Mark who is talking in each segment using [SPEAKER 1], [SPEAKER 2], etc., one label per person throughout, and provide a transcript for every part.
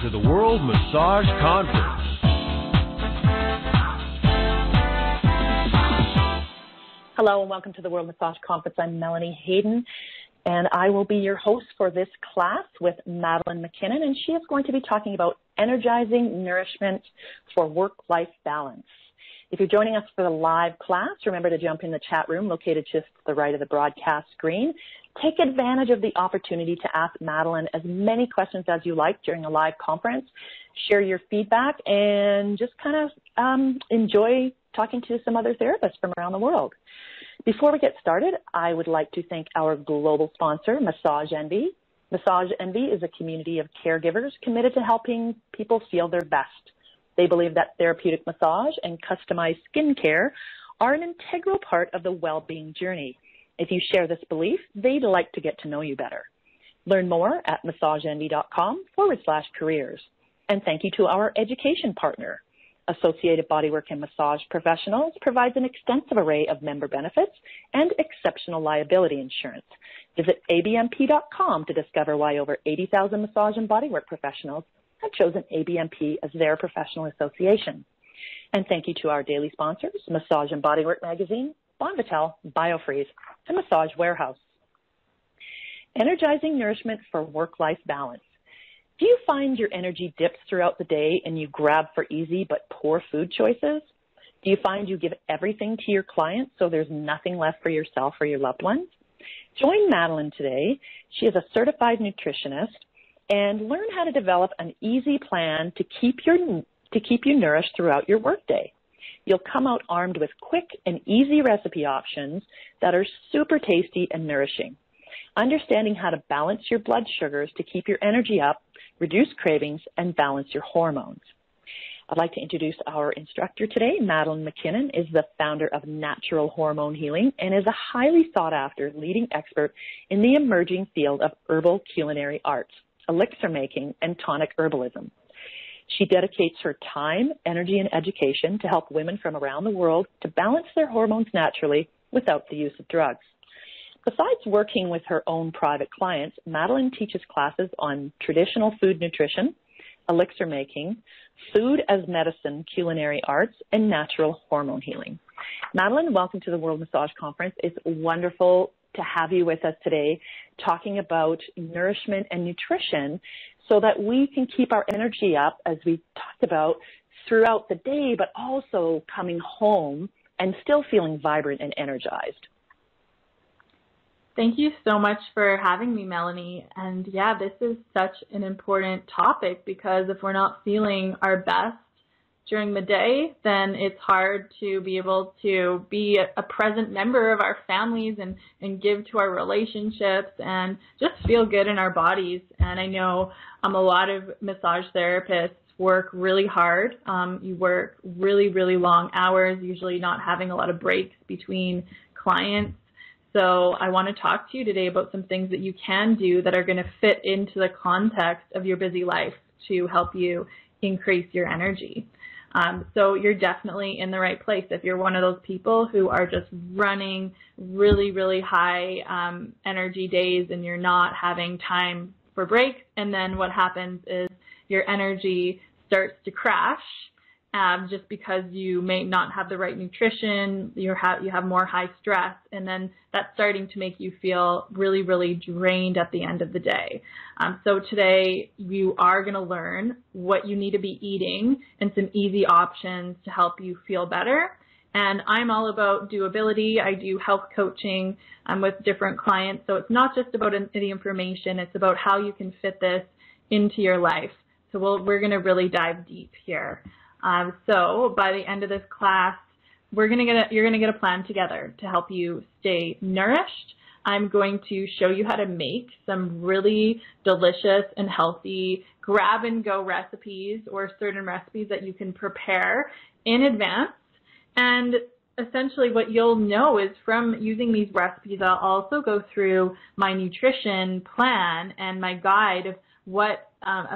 [SPEAKER 1] Welcome to the World Massage Conference.
[SPEAKER 2] Hello and welcome to the World Massage Conference. I'm Melanie Hayden, and I will be your host for this class with Madeline MacKinnon, and she is going to be talking about energizing nourishment for work-life balance. If you're joining us for the live class, remember to jump in the chat room located just to the right of the broadcast screen. Take advantage of the opportunity to ask Madeline as many questions as you like during a live conference. Share your feedback and just kind of enjoy talking to some other therapists from around the world. Before we get started, I would like to thank our global sponsor, Massage Envy. Massage Envy is a community of caregivers committed to helping people feel their best. They believe that therapeutic massage and customized skincare are an integral part of the well-being journey. If you share this belief, they'd like to get to know you better. Learn more at massageenvy.com/careers. And thank you to our education partner. Associated Bodywork and Massage Professionals provides an extensive array of member benefits and exceptional liability insurance. Visit abmp.com to discover why over 80,000 massage and bodywork professionals have chosen ABMP as their professional association. And thank you to our daily sponsors, Massage and Bodywork Magazine, Bonvital, BioFreeze, and Massage Warehouse. Energizing nourishment for work-life balance. Do you find your energy dips throughout the day and you grab for easy but poor food choices? Do you find you give everything to your clients so there's nothing left for yourself or your loved ones? Join Madeline today. She is a certified nutritionist, and learn how to develop an easy plan to keep you nourished throughout your workday. You'll come out armed with quick and easy recipe options that are super tasty and nourishing. Understanding how to balance your blood sugars to keep your energy up, reduce cravings, and balance your hormones. I'd like to introduce our instructor today. Madeline MacKinnon is the founder of Natural Hormone Healing and is a highly sought-after leading expert in the emerging field of herbal culinary arts, elixir making, and tonic herbalism. She dedicates her time, energy, and education to help women from around the world to balance their hormones naturally without the use of drugs. Besides working with her own private clients, Madeline teaches classes on traditional food nutrition, elixir making, food as medicine, culinary arts, and natural hormone healing. Madeline, welcome to the World Massage Conference. It's wonderful to have you with us today talking about nourishment and nutrition so that we can keep our energy up, as we talked about, throughout the day, but also coming home and still feeling vibrant and energized.
[SPEAKER 3] Thank you so much for having me, Melanie. And yeah, this is such an important topic because if we're not feeling our best during the day, then it's hard to be able to be a present member of our families and give to our relationships and just feel good in our bodies. And I know a lot of massage therapists work really hard. You work really, really long hours, usually not having a lot of breaks between clients. So I want to talk to you today about some things that you can do that are going to fit into the context of your busy life to help you increase your energy. So you're definitely in the right place. If you're one of those people who are just running really, really high energy days and you're not having time for breaks, and then what happens is your energy starts to crash just because you may not have the right nutrition, you have more high stress, and then that's starting to make you feel really, really drained at the end of the day. So today you are going to learn what you need to be eating and some easy options to help you feel better. And I'm all about doability. I do health coaching with different clients. So it's not just about the information, it's about how you can fit this into your life. So we're going to really dive deep here. So by the end of this class, you're going to get a plan together to help you stay nourished. I'm going to show you how to make some really delicious and healthy grab-and-go recipes or certain recipes that you can prepare in advance. And essentially what you'll know is from using these recipes, I'll also go through my nutrition plan and my guide of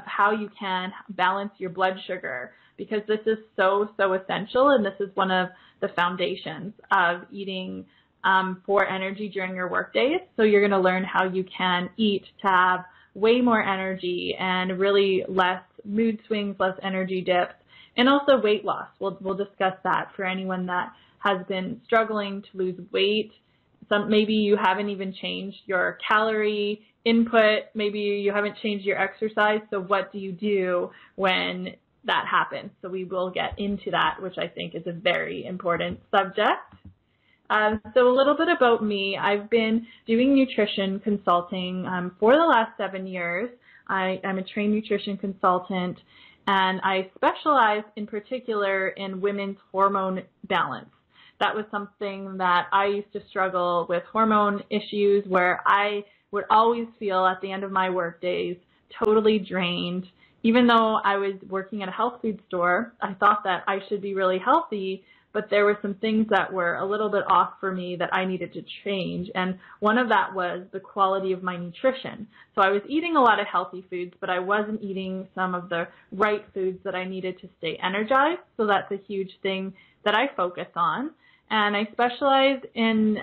[SPEAKER 3] how you can balance your blood sugar, because this is so essential, and this is one of the foundations of eating for energy during your work days. So you're going to learn how you can eat to have way more energy and really less mood swings, less energy dips, and also weight loss. We'll discuss that for anyone that has been struggling to lose weight. Maybe you haven't even changed your calorie input. Maybe you haven't changed your exercise. So what do you do when that happens? So we will get into that, which I think is a very important subject. So a little bit about me. I've been doing nutrition consulting for the last 7 years. I'm a trained nutrition consultant, and I specialize in particular in women's hormone balance. That was something that I used to struggle with, hormone issues, where I would always feel at the end of my work days totally drained. Even though I was working at a health food store, I thought that I should be really healthy, but there were some things that were a little bit off for me that I needed to change. And one of that was the quality of my nutrition. So I was eating a lot of healthy foods, but I wasn't eating some of the right foods that I needed to stay energized. So that's a huge thing that I focus on. And I specialize in,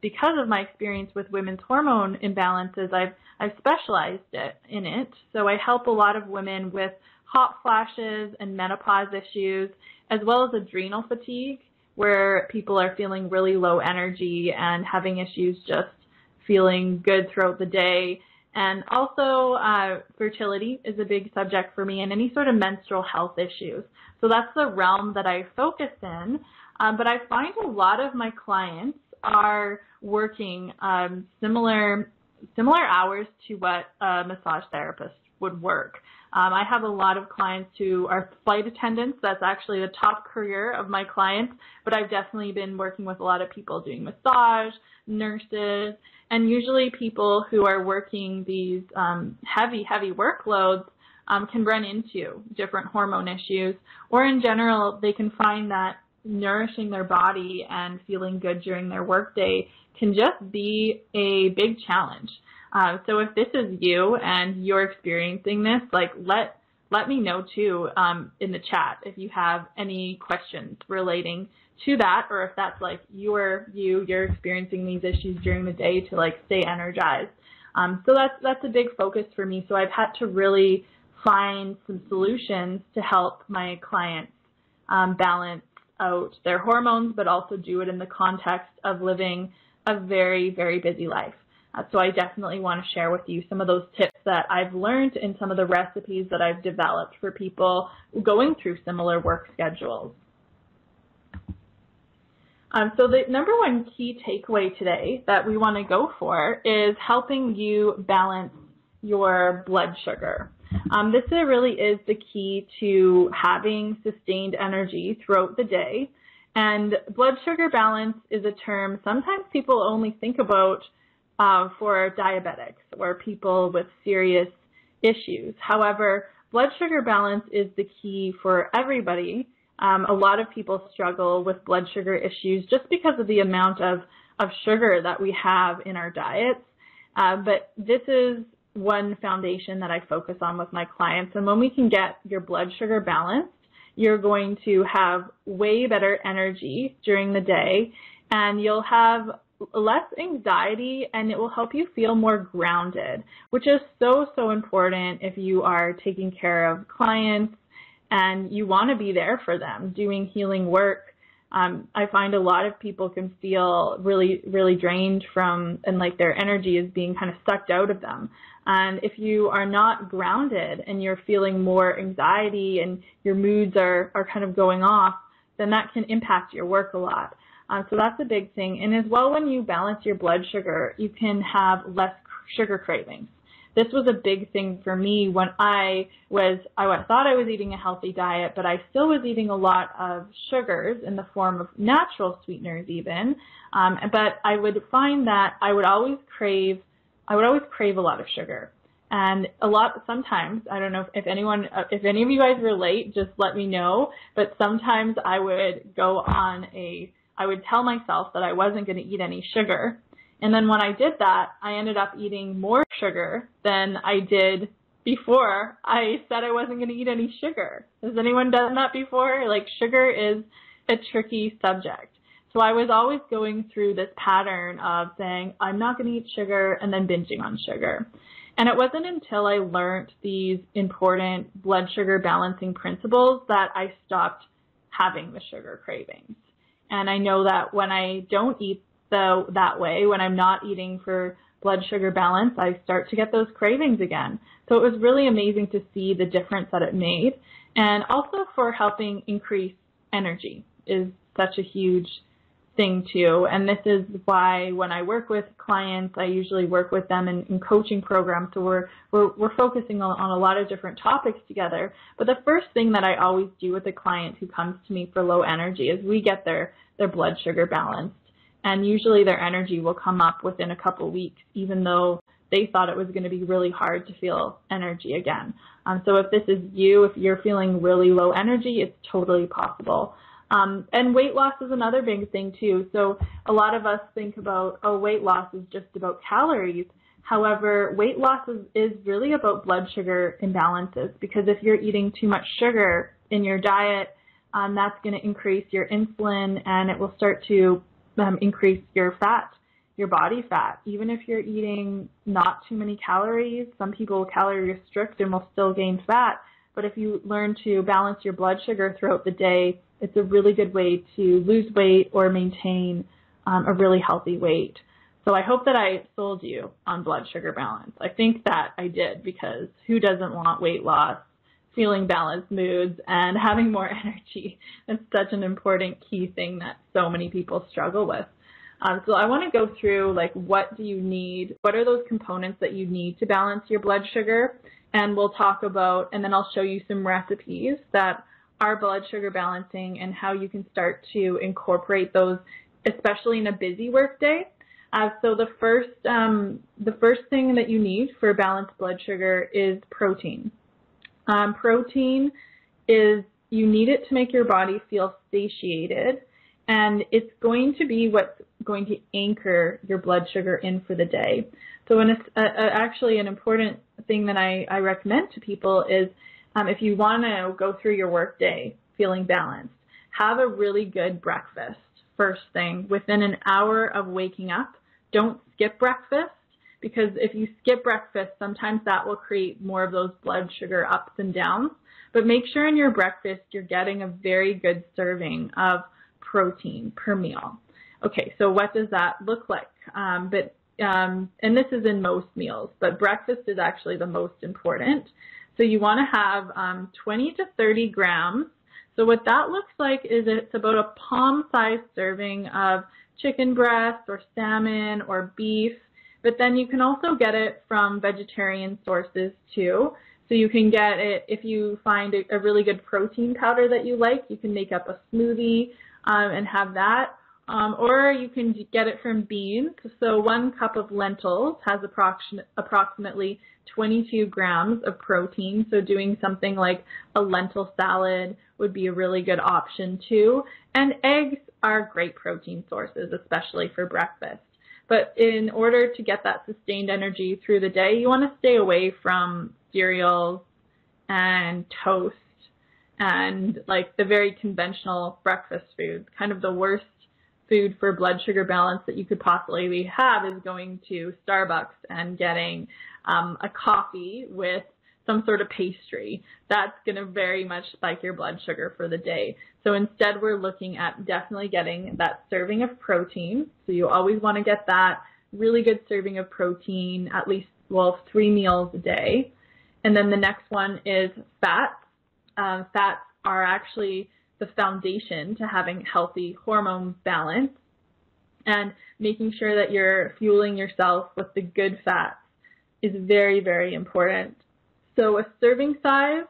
[SPEAKER 3] because of my experience with women's hormone imbalances, I've specialized in it. So I help a lot of women with hot flashes and menopause issues, as well as adrenal fatigue, where people are feeling really low energy and having issues just feeling good throughout the day. And also fertility is a big subject for me, and any sort of menstrual health issues. So that's the realm that I focus in. But I find a lot of my clients are working similar hours to what a massage therapist would work. I have a lot of clients who are flight attendants. That's actually the top career of my clients, but I've definitely been working with a lot of people doing massage, nurses, and usually people who are working these heavy workloads can run into different hormone issues, or in general, they can find that nourishing their body and feeling good during their workday can just be a big challenge. So if this is you and you're experiencing this, like let me know too in the chat if you have any questions relating to that, or if that's like you're experiencing these issues during the day to like stay energized. So that's a big focus for me. So I've had to really find some solutions to help my clients balance out their hormones, but also do it in the context of living a very, very busy life. So I definitely want to share with you some of those tips that I've learned and some of the recipes that I've developed for people going through similar work schedules. So the number one key takeaway today that we want to go for is helping you balance your blood sugar. This really is the key to having sustained energy throughout the day. And blood sugar balance is a term sometimes people only think about for diabetics or people with serious issues. However, blood sugar balance is the key for everybody. A lot of people struggle with blood sugar issues just because of the amount of sugar that we have in our diets. But this is one foundation that I focus on with my clients. And when we can get your blood sugar balanced, you're going to have way better energy during the day, and you'll have less anxiety, and it will help you feel more grounded, which is so important if you are taking care of clients and you want to be there for them doing healing work. I find a lot of people can feel really drained from, and like their energy is being kind of sucked out of them. And if you are not grounded and you're feeling more anxiety and your moods are kind of going off, then that can impact your work a lot. So that's a big thing. And as well, when you balance your blood sugar, you can have less sugar cravings. This was a big thing for me when I thought I was eating a healthy diet, but I still was eating a lot of sugars in the form of natural sweeteners even. But I would find that I would always crave a lot of sugar. And sometimes, I don't know if any of you guys relate, just let me know. But sometimes I would tell myself that I wasn't going to eat any sugar. And then when I did that, I ended up eating more sugar than I did before I said I wasn't going to eat any sugar. Has anyone done that before? Like, sugar is a tricky subject. So I was always going through this pattern of saying, I'm not going to eat sugar, and then binging on sugar. And it wasn't until I learned these important blood sugar balancing principles that I stopped having the sugar cravings. And I know that when I don't eat that way, when I'm not eating for blood sugar balance, I start to get those cravings again. So it was really amazing to see the difference that it made. And also for helping increase energy is such a huge thing too. And this is why when I work with clients, I usually work with them in coaching programs. So we're focusing on a lot of different topics together. But the first thing that I always do with a client who comes to me for low energy is we get their blood sugar balanced. And usually their energy will come up within a couple weeks, even though they thought it was going to be really hard to feel energy again. So if this is you, if you're feeling really low energy, it's totally possible. And weight loss is another big thing too. So a lot of us think about, oh, weight loss is just about calories. However, weight loss is really about blood sugar imbalances, because if you're eating too much sugar in your diet, that's going to increase your insulin, and it will start to increase your fat, your body fat. Even if you're eating not too many calories, some people calorie restrict and will still gain fat. But if you learn to balance your blood sugar throughout the day, it's a really good way to lose weight or maintain a really healthy weight. So I hope that I sold you on blood sugar balance. I think that I did, because who doesn't want weight loss, feeling balanced moods, and having more energy? It's such an important key thing that so many people struggle with. So I want to go through, like, what do you need? What are those components that you need to balance your blood sugar? And we'll talk about, and then I'll show you some recipes that are blood sugar balancing and how you can start to incorporate those, especially in a busy work day. So the first thing that you need for balanced blood sugar is protein. Protein is, you need it to make your body feel satiated, and it's going to be what's going to anchor your blood sugar in for the day. So actually an important thing that I recommend to people is if you want to go through your work day feeling balanced, have a really good breakfast first thing within an hour of waking up. Don't skip breakfast, because if you skip breakfast, sometimes that will create more of those blood sugar ups and downs. But make sure in your breakfast you're getting a very good serving of protein per meal. Okay, so what does that look like? And this is in most meals, but breakfast is actually the most important. So you want to have 20 to 30 grams. So what that looks like is it's about a palm-sized serving of chicken breast or salmon or beef. But then you can also get it from vegetarian sources too. So you can get it, if you find a really good protein powder that you like, you can make up a smoothie and have that. Or you can get it from beans. So 1 cup of lentils has approximately 22 grams of protein. So doing something like a lentil salad would be a really good option too. And eggs are great protein sources, especially for breakfast. But in order to get that sustained energy through the day, you want to stay away from cereals and toast and like the very conventional breakfast foods. Kind of the worst food for blood sugar balance that you could possibly have is going to Starbucks and getting a coffee with some sort of pastry. That's going to very much spike your blood sugar for the day. So instead, we're looking at definitely getting that serving of protein. So you always want to get that really good serving of protein, at least, 3 meals a day. And then the next one is fats. Fats are actually the foundation to having healthy hormone balance, and making sure that you're fueling yourself with the good fats is very, very important. So a serving size,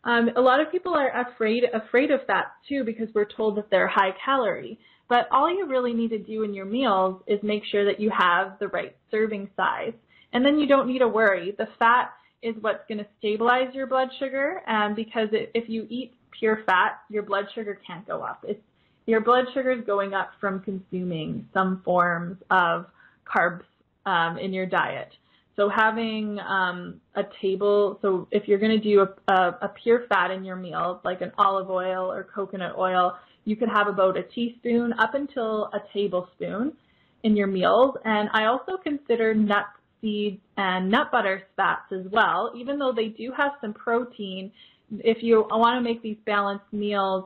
[SPEAKER 3] a lot of people are afraid of fats too, because we're told that they're high calorie. But all you really need to do in your meals is make sure that you have the right serving size. And then you don't need to worry. The fat is what's going to stabilize your blood sugar, because if you eat pure fat, your blood sugar can't go up. Your blood sugar is going up from consuming some forms of carbs in your diet. So having so if you're going to do a pure fat in your meals, like an olive oil or coconut oil, you could have about a teaspoon up until a tablespoon in your meals. And I also consider nuts seeds, and nut butter fats as well. Even though they do have some protein, if you want to make these balanced meals,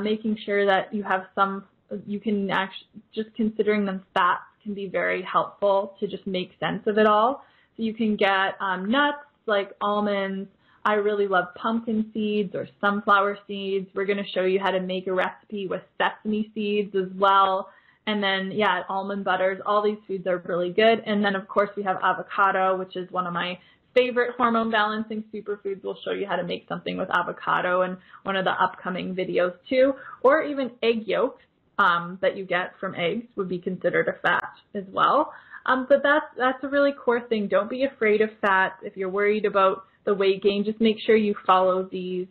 [SPEAKER 3] making sure that you have some, you can actually, just considering them fats can be very helpful to just make sense of it all. So you can get nuts like almonds. I really love pumpkin seeds or sunflower seeds. We're going to show you how to make a recipe with sesame seeds as well. And then, yeah, almond butters. All these foods are really good. And then, of course, we have avocado, which is one of my favorite hormone balancing superfoods. We'll show you how to make something with avocado in one of the upcoming videos too. Or even egg yolks that you get from eggs would be considered a fat as well. But that's a really core thing. Don't be afraid of fats. If you're worried about the weight gain, just make sure you follow these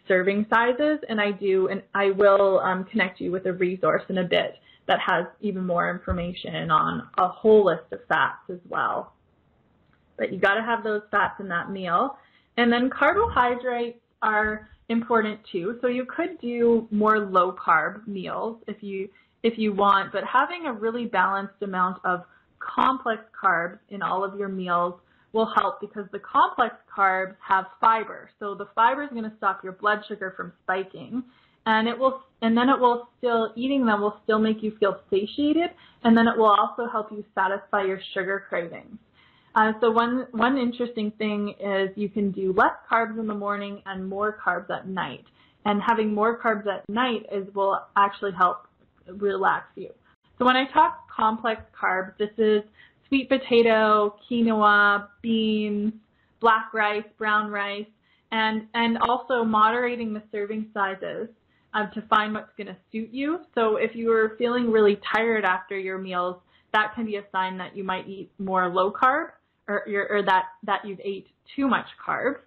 [SPEAKER 3] serving sizes. And I will connect you with a resource in a bit that has even more information on a whole list of fats as well. But you got to have those fats in that meal. And then carbohydrates are important too. So you could do more low carb meals if you want, but having a really balanced amount of complex carbs in all of your meals will help, because the complex carbs have fiber. So the fiber is going to stop your blood sugar from spiking, and eating them will still make you feel satiated, and then it will also help you satisfy your sugar cravings. So one interesting thing is you can do less carbs in the morning and more carbs at night. And having more carbs at night will actually help relax you. So when I talk complex carbs, this is sweet potato, quinoa, beans, black rice, brown rice, and also moderating the serving sizes to find what's going to suit you. So if you are feeling really tired after your meals, that can be a sign that you might eat more low carb, or that you've ate too much carbs.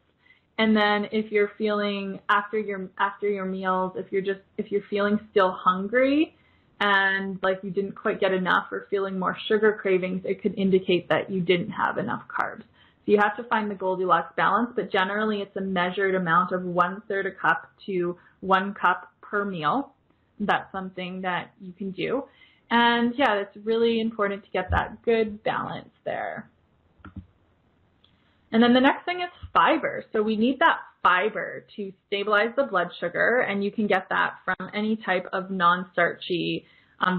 [SPEAKER 3] And then if you're feeling after your meals, if you're feeling still hungry and like you didn't quite get enough, or feeling more sugar cravings, it could indicate that you didn't have enough carbs. So you have to find the Goldilocks balance, but generally it's a measured amount of 1/3 a cup to 1 cup per meal. That's something that you can do. And yeah, it's really important to get that good balance there. And then the next thing is fiber. So we need that fiber to stabilize the blood sugar, and you can get that from any type of non-starchy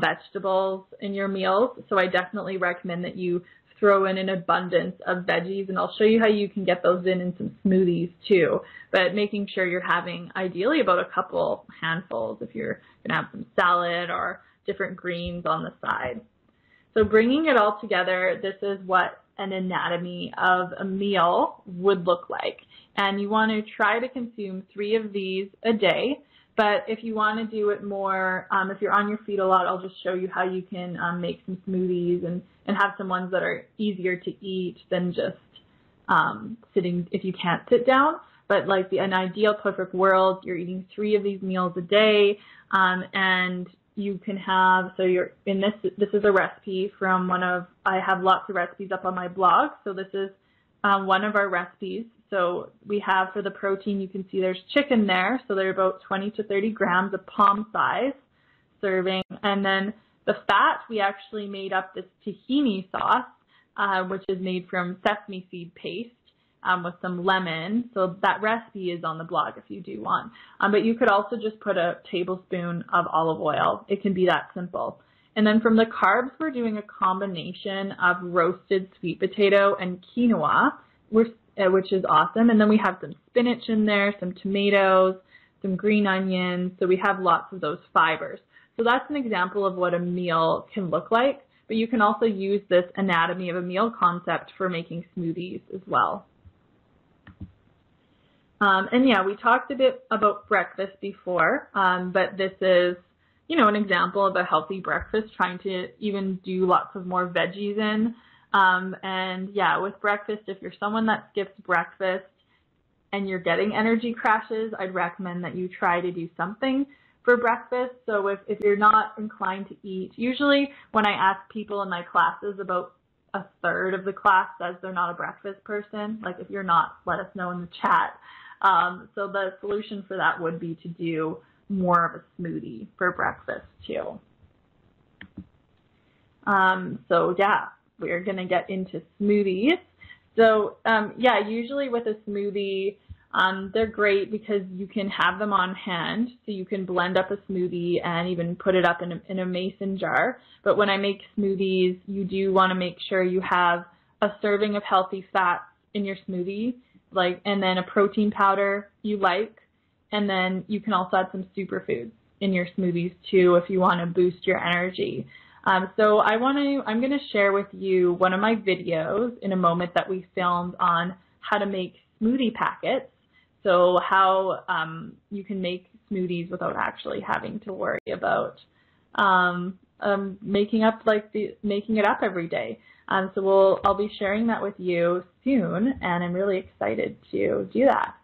[SPEAKER 3] vegetables in your meals. So I definitely recommend that you throw in an abundance of veggies, and I'll show you how you can get those in some smoothies too. But making sure you're having ideally about a couple handfuls if you're going to have some salad or different greens on the side. So bringing it all together, this is what an anatomy of a meal would look like. And you want to try to consume 3 of these a day. But if you want to do it more, if you're on your feet a lot, I'll just show you how you can make some smoothies and have some ones that are easier to eat than just sitting if you can't sit down. But like an ideal perfect world, you're eating 3 of these meals a day, and you can have, so you're in this is a recipe from I have lots of recipes up on my blog. So this is one of our recipes. So we have, for the protein, you can see there's chicken there. So they're about 20 to 30 grams, a palm size serving. And then the fat, we actually made up this tahini sauce, which is made from sesame seed paste with some lemon. So that recipe is on the blog if you do want. But you could also just put a tablespoon of olive oil. It can be that simple. And then from the carbs, we're doing a combination of roasted sweet potato and quinoa, which is awesome. And then we have some spinach in there, some tomatoes, some green onions. So we have lots of those fibers. So that's an example of what a meal can look like. But you can also use this anatomy of a meal concept for making smoothies as well. And yeah, we talked a bit about breakfast before, but this is, an example of a healthy breakfast, trying to even do lots of more veggies in. And yeah, with breakfast, if you're someone that skips breakfast and you're getting energy crashes, I'd recommend that you try to do something for breakfast. So if you're not inclined to eat, usually when I ask people in my classes, about 1/3 of the class says they're not a breakfast person. Like, if you're not, let us know in the chat. So the solution for that would be to do more of a smoothie for breakfast too. So yeah, we're going to get into smoothies. So yeah, usually with a smoothie, they're great because you can have them on hand. So you can blend up a smoothie and even put it up in a mason jar. But when I make smoothies, you do want to make sure you have a serving of healthy fats in your smoothie, and then a protein powder you like. And then you can also add some superfoods in your smoothies too if you want to boost your energy. So I'm going to share with you one of my videos in a moment that we filmed on how to make smoothie packets. So how you can make smoothies without actually having to worry about making it up every day. So I'll be sharing that with you soon, and I'm really excited to do that.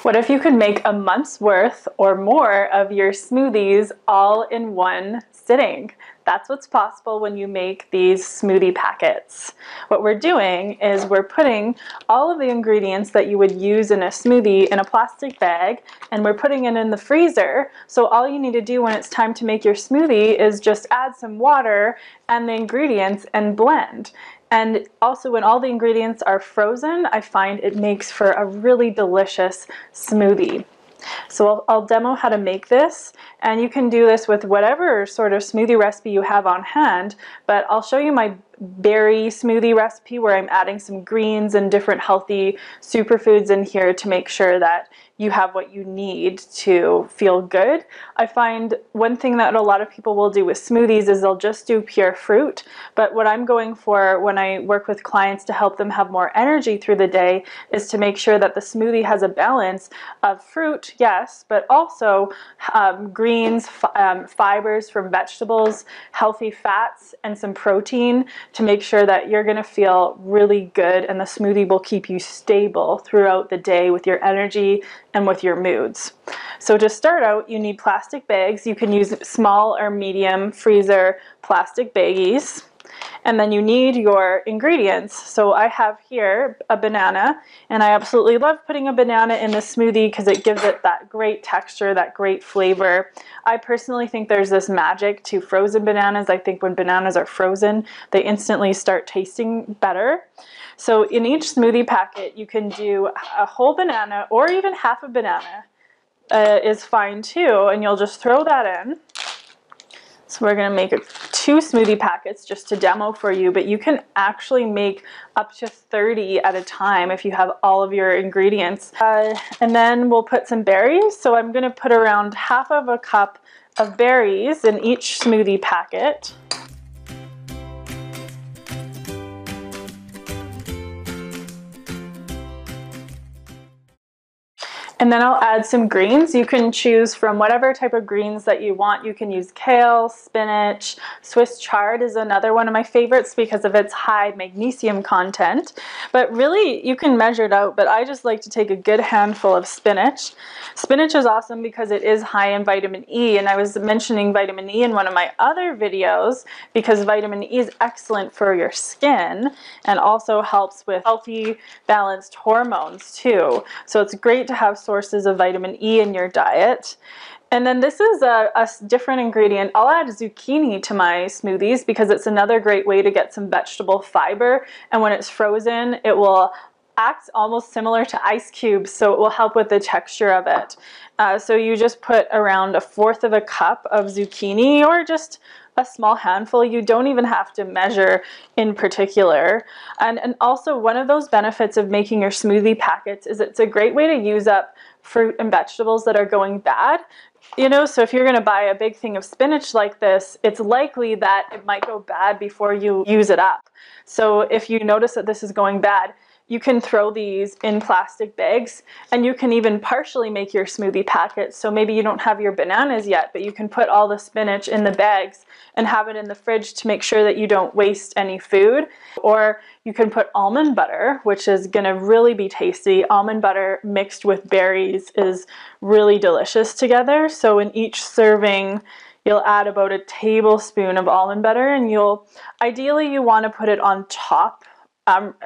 [SPEAKER 3] What if you could make a month's worth or more of your smoothies all in one sitting? That's what's possible when you make these smoothie packets. What we're doing is we're putting all of the ingredients that you would use in a smoothie in a plastic bag, and we're putting it in the freezer. So all you need to do when it's time to make your smoothie is just add some water and the ingredients and blend. And also when all the ingredients are frozen, I find it makes for a really delicious smoothie. So I'll demo how to make this, and you can do this with whatever sort of smoothie recipe you have on hand, but I'll show you my berry smoothie recipe where I'm adding some greens and different healthy superfoods in here to make sure that you have what you need to feel good. I find one thing that a lot of people will do with smoothies is they'll just do pure fruit, but what I'm going for when I work with clients to help them have more energy through the day is to make sure that the smoothie has a balance of fruit, yes, but also greens, fibers from vegetables, healthy fats, and some protein to make sure that you're going to feel really good, and the smoothie will keep you stable throughout the day with your energy and with your moods. So to start out, you need plastic bags. You can use small or medium freezer plastic baggies. And then you need your ingredients. So I have here a banana, and I absolutely love putting a banana in the smoothie because it gives it that great texture, that great flavor. I personally think there's this magic to frozen bananas. I think when bananas are frozen, they instantly start tasting better. So in each smoothie packet, you can do a whole banana or even half a banana is fine too, and you'll just throw that in. So we're going to make 2 smoothie packets just to demo for you, but you can actually make up to 30 at a time if you have all of your ingredients. And then we'll put some berries. So I'm going to put around half of a cup of berries in each smoothie packet. And then I'll add some greens. You can choose from whatever type of greens that you want. You can use kale, spinach. Swiss chard is another one of my favorites because of its high magnesium content. But really, you can measure it out, but I just like to take a good handful of spinach. Spinach is awesome because it is high in vitamin E, and I was mentioning vitamin E in one of my other videos because vitamin E is excellent for your skin and also helps with healthy, balanced hormones too. So it's great to have sources of vitamin E in your diet. And then this is a different ingredient. I'll add zucchini to my smoothies because it's another great way to get some vegetable fiber. And when it's frozen, it will act almost similar to ice cubes, so it will help with the texture of it. So you just put around 1/4 of a cup of zucchini or just a small handful. You don't even have to measure in particular. And also one of those benefits of making your smoothie packets is it's a great way to use up fruit and vegetables that are going bad. You know, so if you're going to buy a big thing of spinach like this, it's likely that it might go bad before you use it up. So if you notice that this is going bad, you can throw these in plastic bags, and you can even partially make your smoothie packets. So maybe you don't have your bananas yet, but you can put all the spinach in the bags and have it in the fridge to make sure that you don't waste any food. Or you can put almond butter, which is going to really be tasty. Almond butter mixed with berries is really delicious together. So in each serving, you'll add about a tablespoon of almond butter, and ideally you want to put it on top,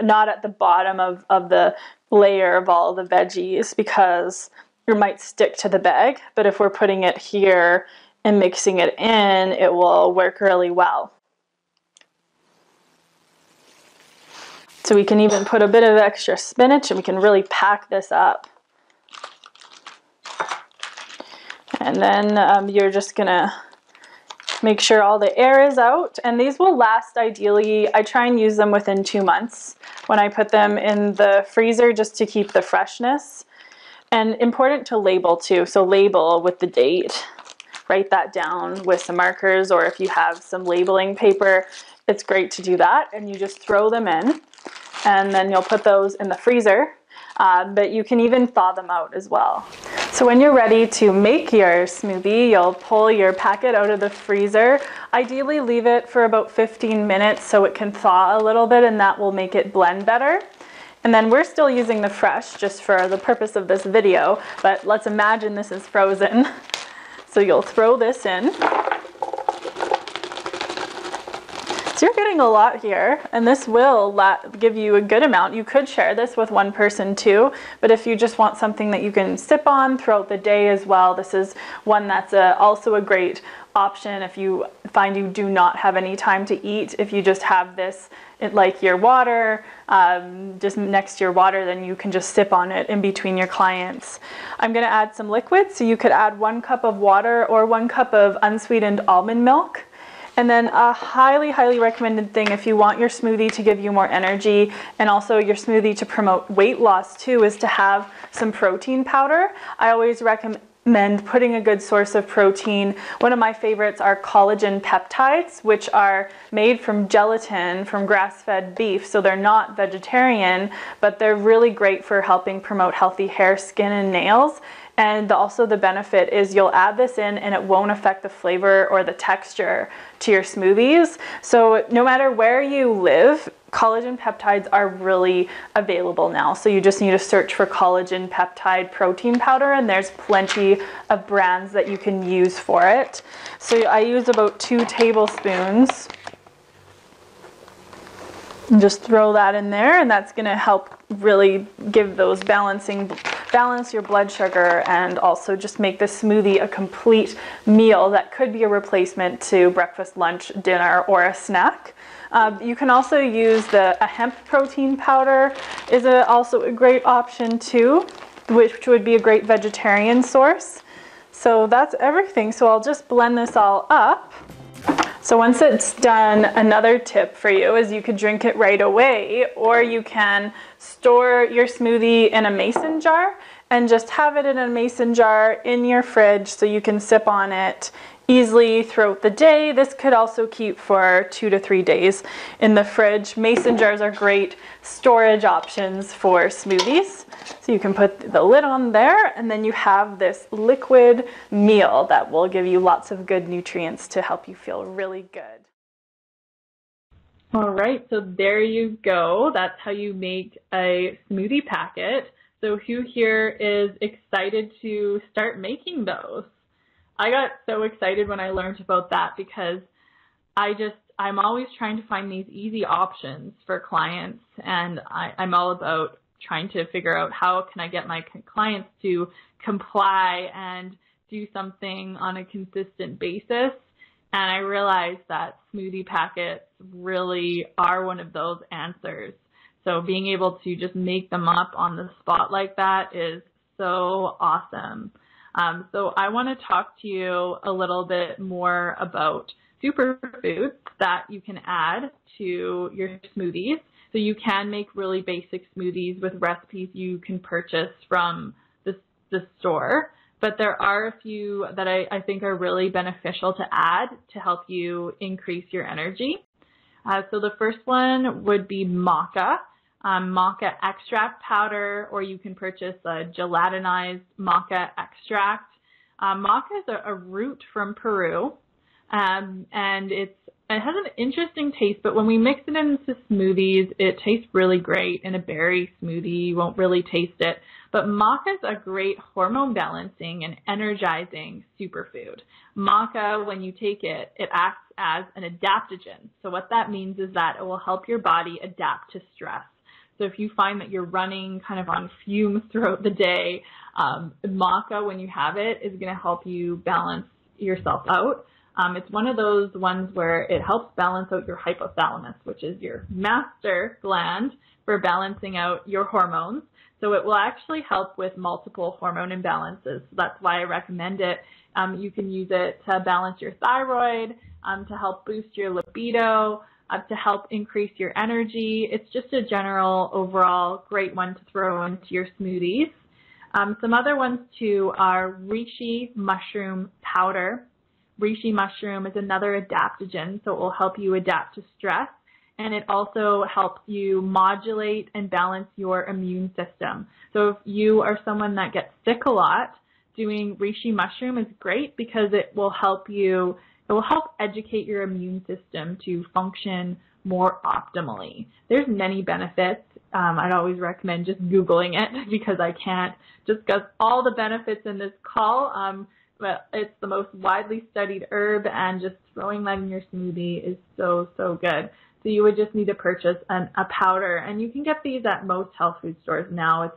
[SPEAKER 3] not at the bottom of the layer of all the veggies, because it might stick to the bag. But if we're putting it here and mixing it in, it will work really well. So we can even put a bit of extra spinach and we can really pack this up. And then you're just gonna make sure all the air is out, and these will last ideally, I try and use them within 2 months when I put them in the freezer just to keep the freshness. And important to label too, so label with the date, write that down with some markers, or if you have some labeling paper, it's great to do that, and you just throw them in, and then you'll put those in the freezer, but you can even thaw them out as well. So when you're ready to make your smoothie, you'll pull your packet out of the freezer. Ideally leave it for about 15 minutes so it can thaw a little bit, and that will make it blend better. And then we're still using the fresh just for the purpose of this video, but let's imagine this is frozen. So you'll throw this in. So you're getting a lot here, and this will give you a good amount. You could share this with one person too, but if you just want something that you can sip on throughout the day as well, this is one that's also a great option if you find you do not have any time to eat. If you just have this like your water, just next to your water, then you can just sip on it in between your clients. I'm going to add some liquid, so you could add 1 cup of water or 1 cup of unsweetened almond milk. And then a highly, highly recommended thing if you want your smoothie to give you more energy and also your smoothie to promote weight loss too is to have some protein powder. I always recommend putting a good source of protein. One of my favorites are collagen peptides, which are made from gelatin from grass-fed beef. So they're not vegetarian, but they're really great for helping promote healthy hair, skin, and nails. And also the benefit is you'll add this in and it won't affect the flavor or the texture to your smoothies. So no matter where you live, collagen peptides are really available now. So you just need to search for collagen peptide protein powder, and there's plenty of brands that you can use for it. So I use about 2 tablespoons. And just throw that in there, and that's going to help really give those balance your blood sugar, and also just make the smoothie a complete meal that could be a replacement to breakfast, lunch, dinner, or a snack. You can also use a hemp protein powder is also a great option too, which would be a great vegetarian source. So that's everything. So I'll just blend this all up. So once it's done, another tip for you is you could drink it right away, or you can store your smoothie in a mason jar and just have it in a mason jar in your fridge so you can sip on it easily throughout the day. This could also keep for 2 to 3 days in the fridge. Mason jars are great storage options for smoothies. So you can put the lid on there, and then you have this liquid meal that will give you lots of good nutrients to help you feel really good. All right, so there you go. That's how you make a smoothie packet. So who here is excited to start making those? I got so excited when I learned about that because I'm always trying to find these easy options for clients, and I'm all about trying to figure out how can I get my clients to comply and do something on a consistent basis. And I realized that smoothie packets really are one of those answers. So being able to just make them up on the spot like that is so awesome. So I want to talk to you a little bit more about superfoods that you can add to your smoothies. So you can make really basic smoothies with recipes you can purchase from the store. But there are a few that I think are really beneficial to add to help you increase your energy. So the first one would be maca. Maca extract powder, or you can purchase a gelatinized maca extract. Maca is a root from Peru, and it has an interesting taste, but when we mix it into smoothies, it tastes really great. In a berry smoothie, you won't really taste it. But maca is a great hormone balancing and energizing superfood. Maca, when you take it, it acts as an adaptogen. So what that means is that it will help your body adapt to stress. So if you find that you're running kind of on fumes throughout the day, maca, when you have it, is going to help you balance yourself out. It's one of those ones where it helps balance out your hypothalamus, which is your master gland for balancing out your hormones. So it will actually help with multiple hormone imbalances. So that's why I recommend it. You can use it to balance your thyroid, to help boost your libido, to help increase your energy. It's just a general overall great one to throw into your smoothies. Some other ones too are reishi mushroom powder. Reishi mushroom is another adaptogen, so it will help you adapt to stress, and it also helps you modulate and balance your immune system. So if you are someone that gets sick a lot, doing reishi mushroom is great because it will help educate your immune system to function more optimally. There's many benefits. I'd always recommend just Googling it because I can't discuss all the benefits in this call. But it's the most widely studied herb, and just throwing that in your smoothie is so, so good. So you would just need to purchase a powder, and you can get these at most health food stores now.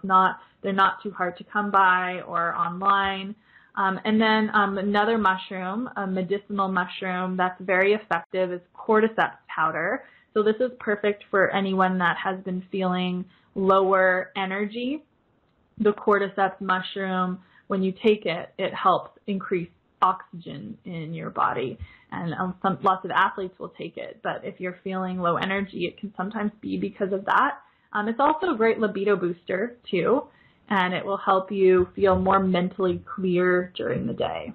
[SPEAKER 3] They're not too hard to come by or online. And then another mushroom, a medicinal mushroom that's very effective, is cordyceps powder. So this is perfect for anyone that has been feeling lower energy. The cordyceps mushroom, when you take it, it helps increase oxygen in your body. And lots of athletes will take it, but if you're feeling low energy, it can sometimes be because of that. It's also a great libido booster too, and it will help you feel more mentally clear during the day.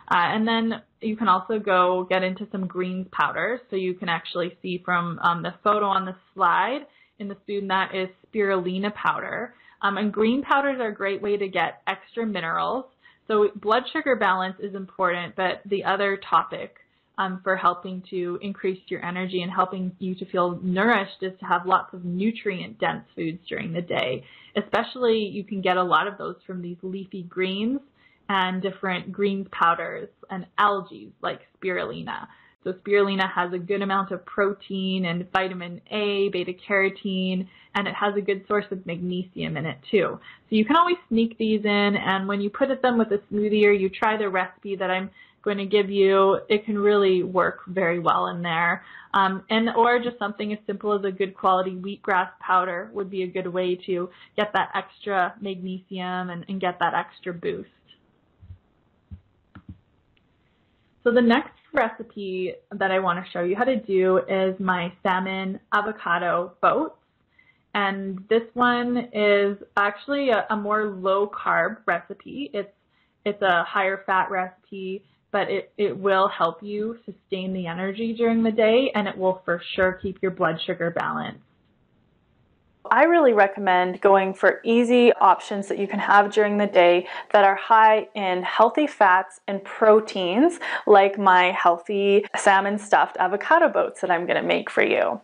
[SPEAKER 3] And then you can also go get into some greens powder. So you can actually see from the photo on the slide in the spoon, that is spirulina powder. And green powders are a great way to get extra minerals. So blood sugar balance is important, but the other topic for helping to increase your energy and helping you to feel nourished is to have lots of nutrient-dense foods during the day. Especially, you can get a lot of those from these leafy greens and different greens powders and algae like spirulina. So spirulina has a good amount of protein and vitamin A, beta-carotene, and it has a good source of magnesium in it too. So you can always sneak these in, and when you put them with a smoothie or you try the recipe that I'm going to give you, it can really work very well in there. Or just something as simple as a good quality wheatgrass powder would be a good way to get that extra magnesium and get that extra boost. So the next recipe that I want to show you how to do is my salmon avocado boats. And this one is actually a more low carb recipe. It's a higher fat recipe, but it will help you sustain the energy during the day, and it will for sure keep your blood sugar balanced.
[SPEAKER 4] I really recommend going for easy options that you can have during the day that are high in healthy fats and proteins, like my healthy salmon stuffed avocado boats that I'm going to make for you.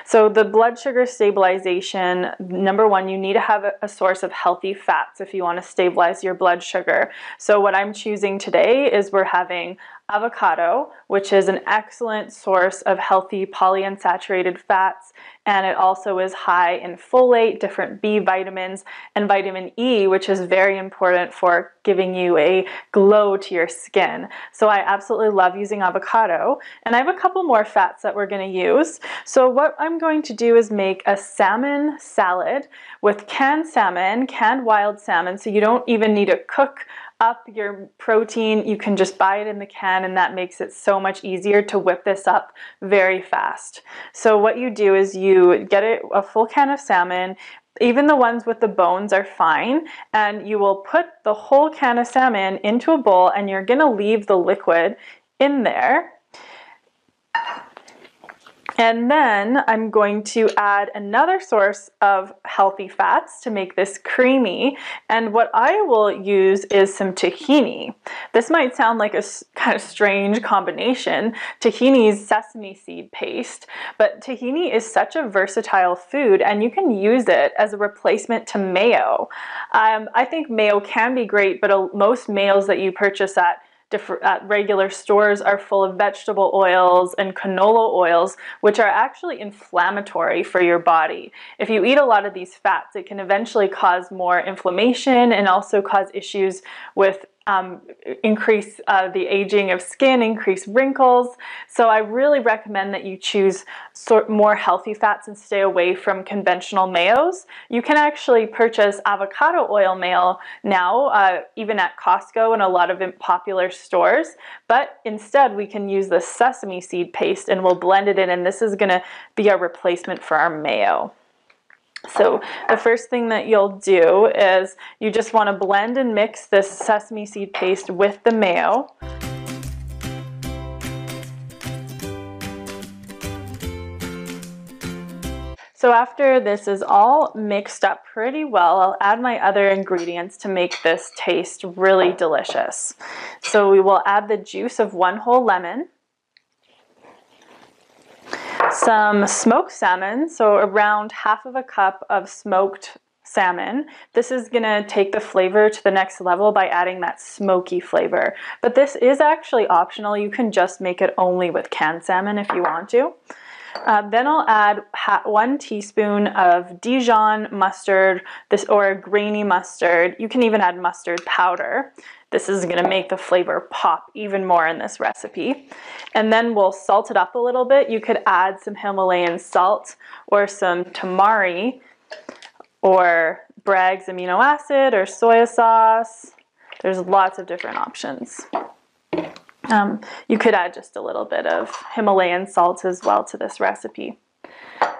[SPEAKER 4] So the blood sugar stabilization, number one, you need to have a source of healthy fats if you want to stabilize your blood sugar. So what I'm choosing today is we're having avocado, which is an excellent source of healthy polyunsaturated fats, and it also is high in folate, different B vitamins, and vitamin E, which is very important for giving you a glow to your skin. So I absolutely love using avocado, and I have a couple more fats that we're going to use. So what I'm going to do is make a salmon salad with canned salmon, canned wild salmon, so you don't even need to cook up your protein. You can just buy it in the can, and that makes it so much easier to whip this up very fast. So what you do is you get a full can of salmon. Even the ones with the bones are fine, and you will put the whole can of salmon into a bowl, and you're gonna leave the liquid in there. And then I'm going to add another source of healthy fats to make this creamy. And what I will use is some tahini. This might sound like a kind of strange combination. Tahini is sesame seed paste, but tahini is such a versatile food, and you can use it as a replacement to mayo. I think mayo can be great, but most mayos that you purchase at regular stores are full of vegetable oils and canola oils, which are actually inflammatory for your body. If you eat a lot of these fats, it can eventually cause more inflammation and also cause issues with increase the aging of skin, increase wrinkles. So I really recommend that you choose more healthy fats and stay away from conventional mayos. You can actually purchase avocado oil mayo now, even at Costco and a lot of popular stores, but instead we can use the sesame seed paste and we'll blend it in, and this is going to be our replacement for our mayo. So the first thing that you'll do is you just want to blend and mix this sesame seed paste with the mayo. So after this is all mixed up pretty well, I'll add my other ingredients to make this taste really delicious. So we will add the juice of 1 whole lemon, some smoked salmon, so around half of a cup of smoked salmon. This is going to take the flavor to the next level by adding that smoky flavor. But this is actually optional. You can just make it only with canned salmon if you want to. Then I'll add 1 teaspoon of Dijon mustard, or grainy mustard. You can even add mustard powder. This is going to make the flavor pop even more in this recipe. And then we'll salt it up a little bit. You could add some Himalayan salt or some tamari or Bragg's amino acid or soy sauce. There's lots of different options. You could add just a little bit of Himalayan salt as well to this recipe.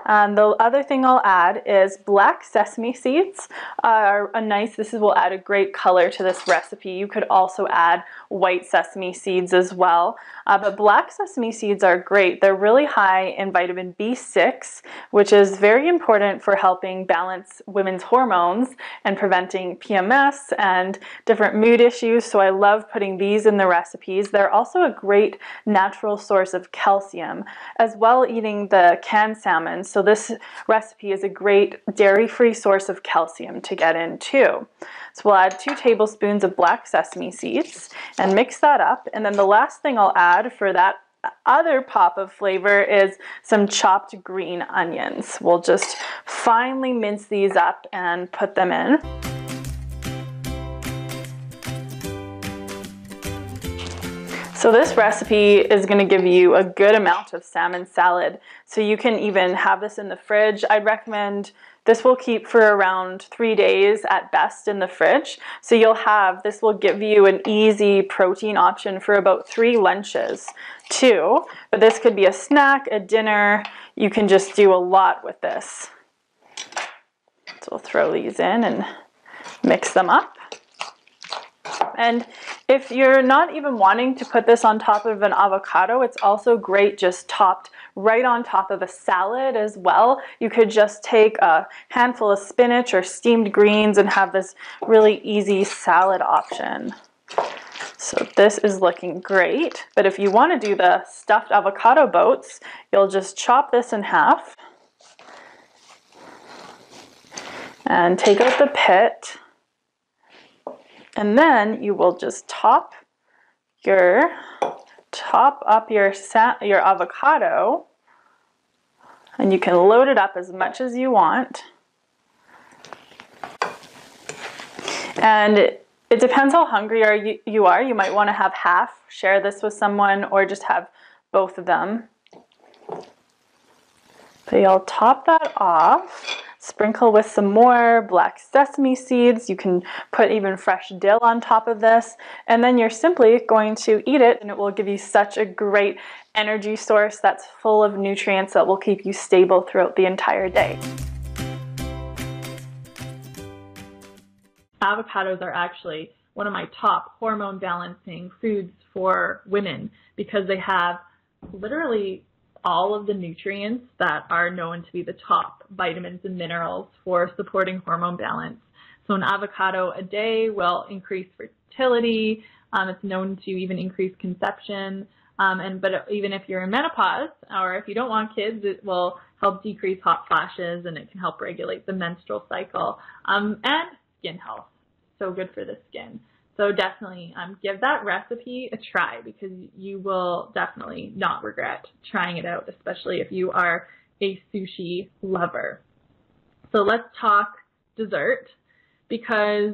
[SPEAKER 4] The other thing I'll add is black sesame seeds. This will add a great color to this recipe. You could also add white sesame seeds as well. But black sesame seeds are great. They're really high in vitamin B6, which is very important for helping balance women's hormones and preventing PMS and different mood issues. So I love putting these in the recipes. They're also a great natural source of calcium, as well eating the canned salmon. So this recipe is a great dairy-free source of calcium to get in too. So we'll add 2 tablespoons of black sesame seeds and mix that up. And then the last thing I'll add for that other pop of flavor is some chopped green onions. We'll just finely mince these up and put them in. So this recipe is going to give you a good amount of salmon salad. So you can even have this in the fridge. I'd recommend this will keep for around 3 days at best in the fridge. So this will give you an easy protein option for about 3 lunches too. But this could be a snack, a dinner. You can just do a lot with this. So we'll throw these in and mix them up. And if you're not even wanting to put this on top of an avocado, it's also great just topped right on top of a salad as well. You could just take a handful of spinach or steamed greens and have this really easy salad option. So this is looking great. But if you want to do the stuffed avocado boats, you'll just chop this in half and take out the pit. And then you will just top up your avocado, and you can load it up as much as you want. And it depends how hungry you are. You might want to have half, share this with someone, or just have both of them. So you'll top that off. Sprinkle with some more black sesame seeds. You can put even fresh dill on top of this, and then you're simply going to eat it, and it will give you such a great energy source that's full of nutrients that will keep you stable throughout the entire day.
[SPEAKER 3] Avocados are actually one of my top hormone balancing foods for women because they have literally all of the nutrients that are known to be the top vitamins and minerals for supporting hormone balance. So an avocado a day will increase fertility. It's known to even increase conception. But even if you're in menopause or if you don't want kids, it will help decrease hot flashes, and it can help regulate the menstrual cycle and skin health. So good for the skin. So definitely give that recipe a try because you will definitely not regret trying it out, especially if you are a sushi lover. So let's talk dessert because,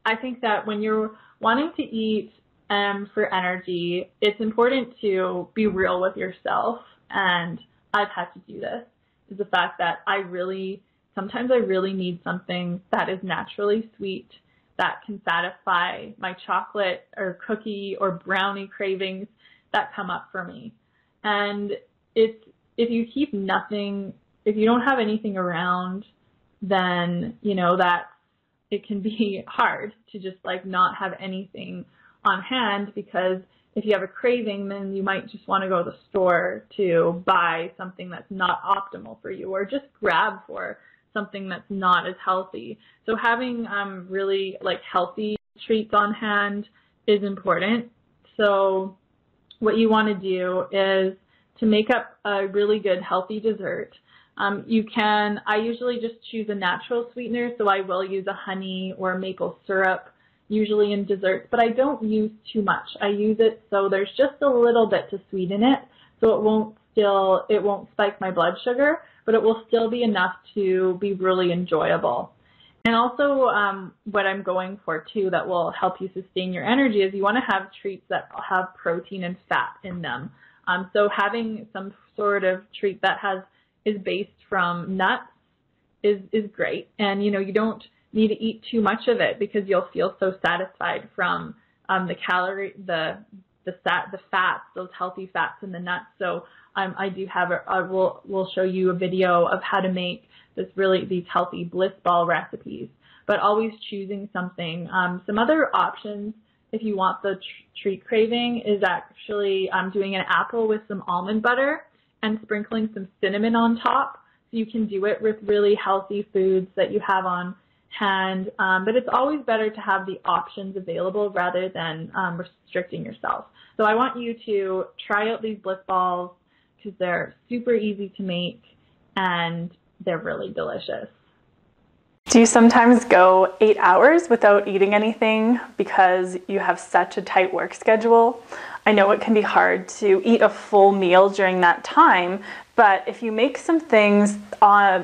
[SPEAKER 3] I think that when you're wanting to eat for energy, it's important to be real with yourself, and I've had to do this, is the fact that sometimes I really need something that is naturally sweet, that can satisfy my chocolate or cookie or brownie cravings that come up for me. And if you keep nothing, if you don't have anything around, then, that it can be hard to just like not have anything on hand, because if you have a craving, then you might just want to go to the store to buy something that's not optimal for you, or just grab for something that's not as healthy. So having really like healthy treats on hand is important. So what you want to do is to make up a really good healthy dessert. I usually just choose a natural sweetener, so I will use a honey or maple syrup usually in desserts, but I don't use too much. I use it so there's just a little bit to sweeten it, so it won't spike my blood sugar, but it will still be enough to be really enjoyable. And also what I'm going for too that will help you sustain your energy is you want to have treats that have protein and fat in them. So having some sort of treat that is based from nuts is great. And you don't need to eat too much of it, because you'll feel so satisfied from the fats, those healthy fats in the nuts. So I do have we'll show you a video of how to make these healthy bliss ball recipes, but always choosing something. Some other options, if you want the treat craving, is actually doing an apple with some almond butter and sprinkling some cinnamon on top. So you can do it with really healthy foods that you have on hand, but it's always better to have the options available rather than restricting yourself. So I want you to try out these bliss balls, because they're super easy to make and they're really delicious.
[SPEAKER 4] Do you sometimes go 8 hours without eating anything because you have such a tight work schedule? I know it can be hard to eat a full meal during that time, but if you make some things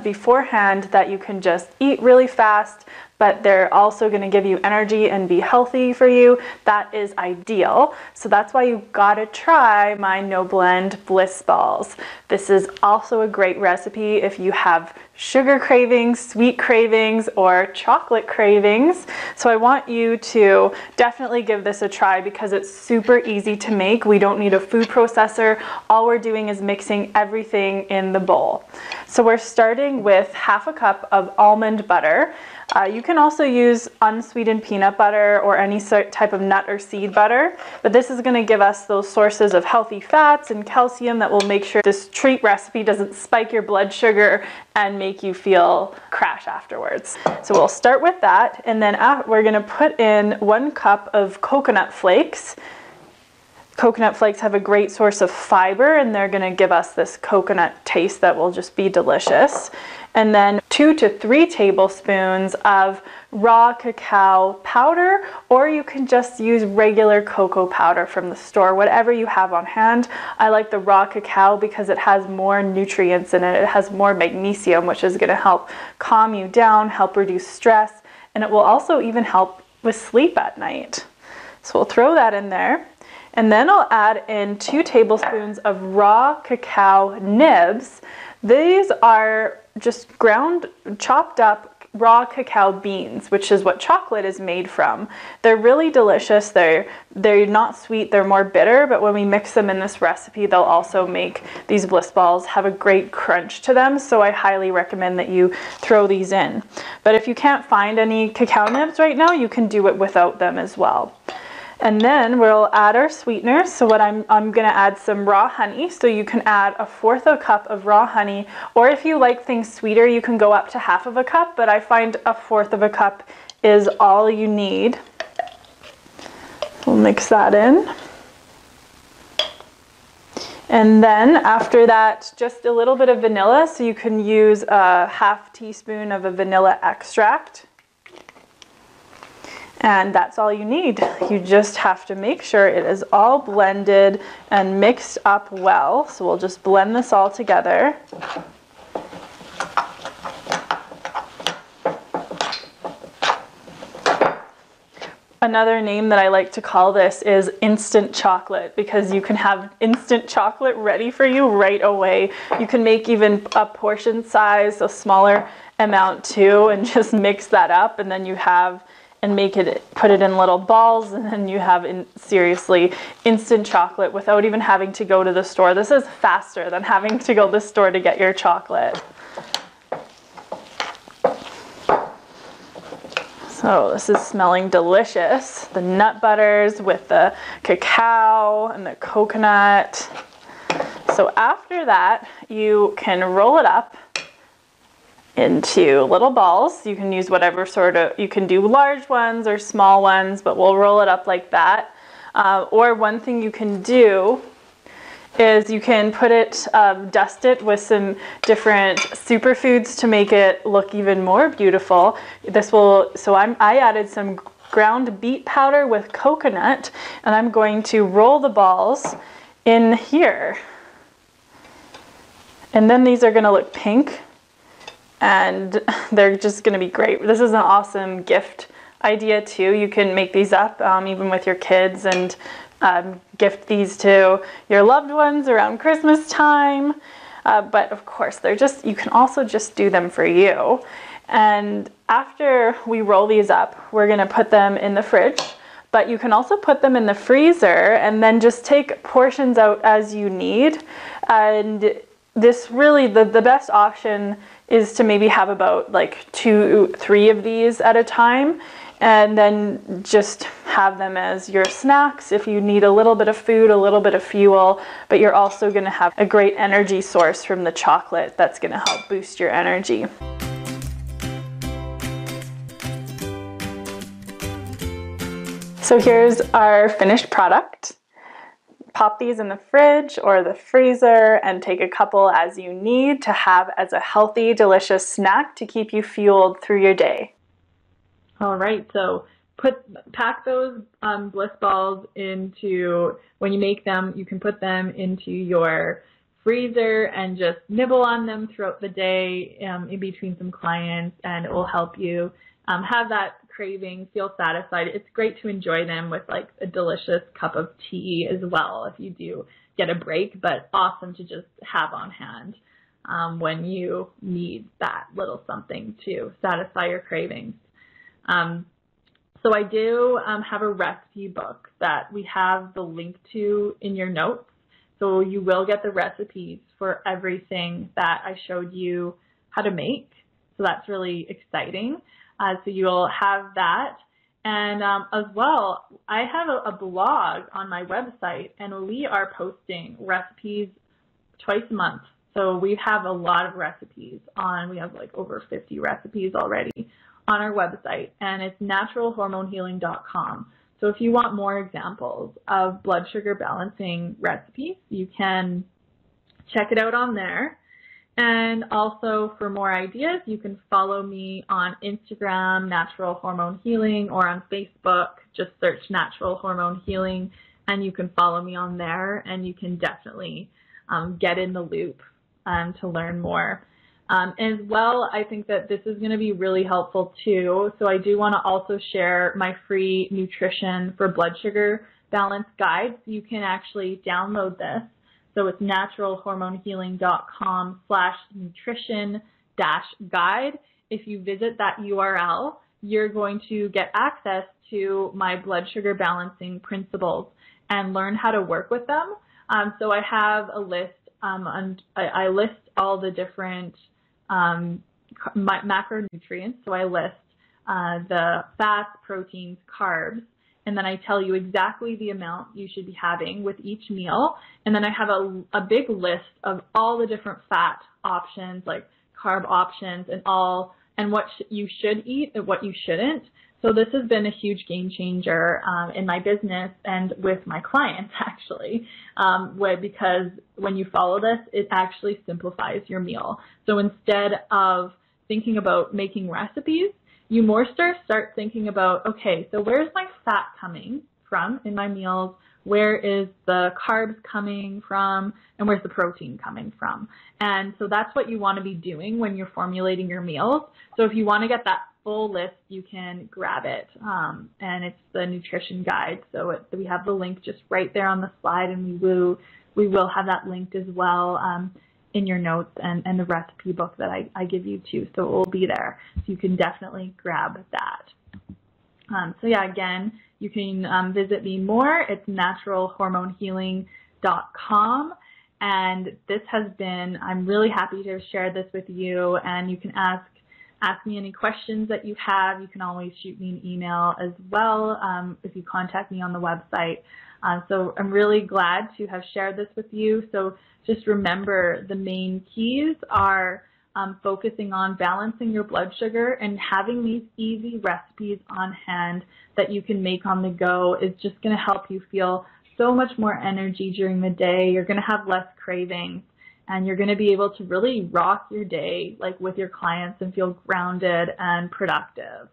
[SPEAKER 4] beforehand that you can just eat really fast, but they're also going to give you energy and be healthy for you, that is ideal. So that's why you've got to try my No Blend Bliss Balls. This is also a great recipe if you have sugar cravings, sweet cravings, or chocolate cravings. So I want you to definitely give this a try, because it's super easy to make. We don't need a food processor. All we're doing is mixing everything in the bowl. So we're starting with 1/2 cup of almond butter. You can also use unsweetened peanut butter or any type of nut or seed butter, but this is going to give us those sources of healthy fats and calcium that will make sure this treat recipe doesn't spike your blood sugar and make you feel crash afterwards. So we'll start with that, and then we're going to put in 1 cup of coconut flakes. Coconut flakes have a great source of fiber, and they're going to give us this coconut taste that will just be delicious. And then 2 to 3 tablespoons of raw cacao powder, or you can just use regular cocoa powder from the store, whatever you have on hand. I like the raw cacao because it has more nutrients in it. It has more magnesium, which is going to help calm you down, help reduce stress, and it will also even help with sleep at night. So we'll throw that in there. And then I'll add in 2 tablespoons of raw cacao nibs. These are just chopped up raw cacao beans, which is what chocolate is made from. They're really delicious. They're not sweet, they're more bitter, but when we mix them in this recipe, they'll also make these bliss balls have a great crunch to them, so I highly recommend that you throw these in. But if you can't find any cacao nibs right now, you can do it without them as well. And then we'll add our sweeteners. So I'm going to add some raw honey. So you can add 1/4 cup of raw honey, or if you like things sweeter, you can go up to 1/2 cup, but I find 1/4 cup is all you need. We'll mix that in. And then after that, just a little bit of vanilla. So you can use a 1/2 teaspoon of a vanilla extract. And that's all you need. You just have to make sure it is all blended and mixed up well. So we'll just blend this all together. Another name that I like to call this is instant chocolate, because you can have instant chocolate ready for you right away. You can make even a portion size, a smaller amount too, and just mix that up, and then you have, and put it in little balls, and then you have seriously instant chocolate without even having to go to the store. This is faster than having to go to the store to get your chocolate. So this is smelling delicious. The nut butters with the cacao and the coconut. So after that, you can roll it up into little balls. You can use whatever you can do large ones or small ones, but we'll roll it up like that. Or one thing you can do is you can put it, dust it with some different superfoods to make it look even more beautiful. I added some ground beet powder with coconut, and I'm going to roll the balls in here. And then these are gonna look pink, and they're just gonna be great. This is an awesome gift idea too. You can make these up even with your kids, and gift these to your loved ones around Christmas time. But of course, you can also just do them for you. And after we roll these up, we're gonna put them in the fridge, but you can also put them in the freezer and then just take portions out as you need. And this really, the best option is to maybe have about like 2-3 of these at a time, and then just have them as your snacks if you need a little bit of food, a little bit of fuel, but you're also gonna have a great energy source from the chocolate that's gonna help boost your energy. So here's our finished product. Pop these in the fridge or the freezer and take a couple as you need to have as a healthy, delicious snack to keep you fueled through your day.
[SPEAKER 3] All right, so pack those bliss balls into, when you make them, you can put them into your freezer and just nibble on them throughout the day in between some clients, and it will help you have that craving, feel satisfied. It's great to enjoy them with like a delicious cup of tea as well if you do get a break, but awesome to just have on hand when you need that little something to satisfy your cravings. So I do have a recipe book that we have the link to in your notes. So you will get the recipes for everything that I showed you how to make. So that's really exciting. So you'll have that. And as well, I have a blog on my website, and we are posting recipes twice a month. So we have a lot of recipes we have like over 50 recipes already on our website, and it's naturalhormonehealing.com. So if you want more examples of blood sugar balancing recipes, you can check it out on there. And also for more ideas, you can follow me on Instagram, Natural Hormone Healing, or on Facebook, just search Natural Hormone Healing, and you can follow me on there, and you can definitely get in the loop to learn more. As well, I think that this is going to be really helpful too. So I do want to also share my free nutrition for blood sugar balance guide. So you can actually download this. So it's naturalhormonehealing.com/nutrition-guide. If you visit that URL, you're going to get access to my blood sugar balancing principles and learn how to work with them. So I have a list, I list all the different macronutrients. So I list the fats, proteins, carbs, and then I tell you exactly the amount you should be having with each meal. And then I have a big list of all the different fat options, like carb options, and what you should eat and what you shouldn't. So this has been a huge game changer in my business and with my clients, actually, because when you follow this, it actually simplifies your meal. So instead of thinking about making recipes, you more start thinking about, okay, so where's my fat coming from in my meals? Where is the carbs coming from? And where's the protein coming from? And so that's what you want to be doing when you're formulating your meals. So if you want to get that full list, you can grab it. And it's the nutrition guide. So we have the link just right there on the slide, and we will have that linked as well in your notes and the recipe book that I give you too. So it will be there. So you can definitely grab that. So yeah, again, you can visit me more. It's naturalhormonehealing.com. And this has been, I'm really happy to have shared this with you, and you can ask me any questions that you have. You can always shoot me an email as well if you contact me on the website. So I'm really glad to have shared this with you. So just remember, the main keys are focusing on balancing your blood sugar, and having these easy recipes on hand that you can make on the go is just going to help you feel so much more energy during the day. You're going to have less cravings, and you're going to be able to really rock your day like with your clients and feel grounded and productive.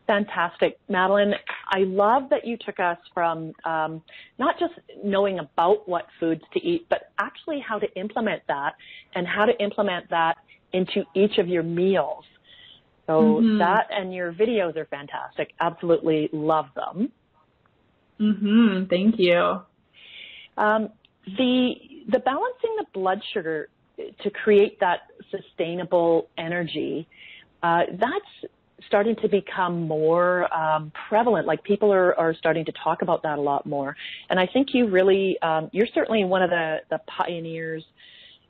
[SPEAKER 2] Fantastic. Madeline, I love that you took us from not just knowing about what foods to eat, but actually how to implement that, and how to implement that into each of your meals. So that, and your videos are fantastic. Absolutely love them.
[SPEAKER 3] Thank you.
[SPEAKER 2] The balancing the blood sugar to create that sustainable energy, that's starting to become more prevalent. Like, people are starting to talk about that a lot more. And I think you really, you're certainly one of the pioneers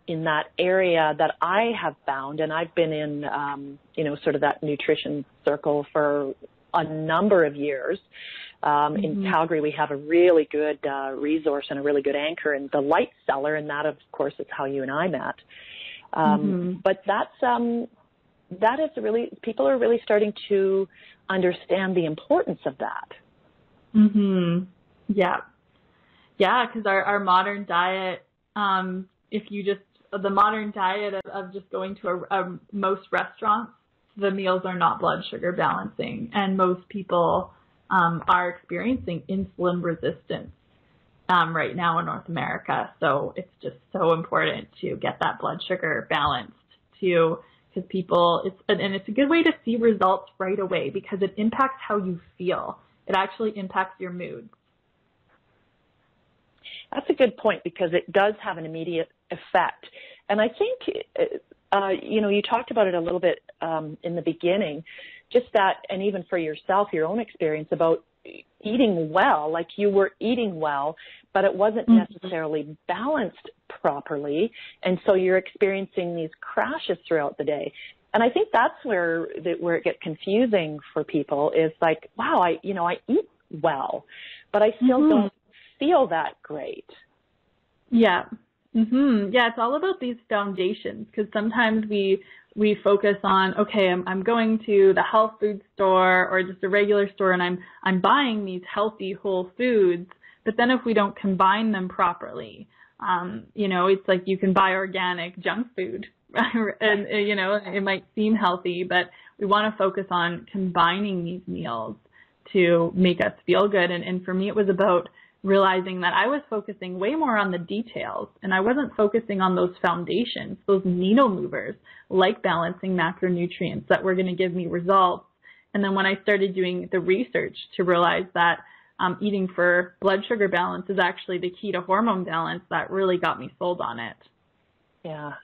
[SPEAKER 2] in that area that I have found. And I've been in, sort of that nutrition circle for a number of years. In Calgary, we have a really good resource and a really good anchor in the Light Cellar, and that, of course, is how you and I met. But that is really, people are really starting to understand the importance of that.
[SPEAKER 3] Yeah, because our modern diet, the modern diet of just going to most restaurants, the meals are not blood sugar balancing, and most people are experiencing insulin resistance right now in North America. So it's just so important to get that blood sugar balanced because people, it's a good way to see results right away, because it impacts how you feel. It actually impacts your mood.
[SPEAKER 2] That's a good point, because it does have an immediate effect. And I think, you talked about it a little bit in the beginning, just that, and even for yourself, your own experience about eating well, like you were eating well, but it wasn't necessarily balanced properly. And so you're experiencing these crashes throughout the day. And I think that's where it gets confusing for people, is like, wow, I eat well, but I still don't feel that great.
[SPEAKER 3] Yeah. Yeah, it's all about these foundations, because sometimes we focus on, okay, I'm going to the health food store or just a regular store, and I'm buying these healthy whole foods, but then if we don't combine them properly, it's like you can buy organic junk food, and it might seem healthy, but we want to focus on combining these meals to make us feel good. And for me, it was about realizing that I was focusing way more on the details, and I wasn't focusing on those foundations, those needle movers, like balancing macronutrients that were going to give me results. And then when I started doing the research to realize that eating for blood sugar balance is actually the key to hormone balance, that really got me sold on it.
[SPEAKER 2] Yeah,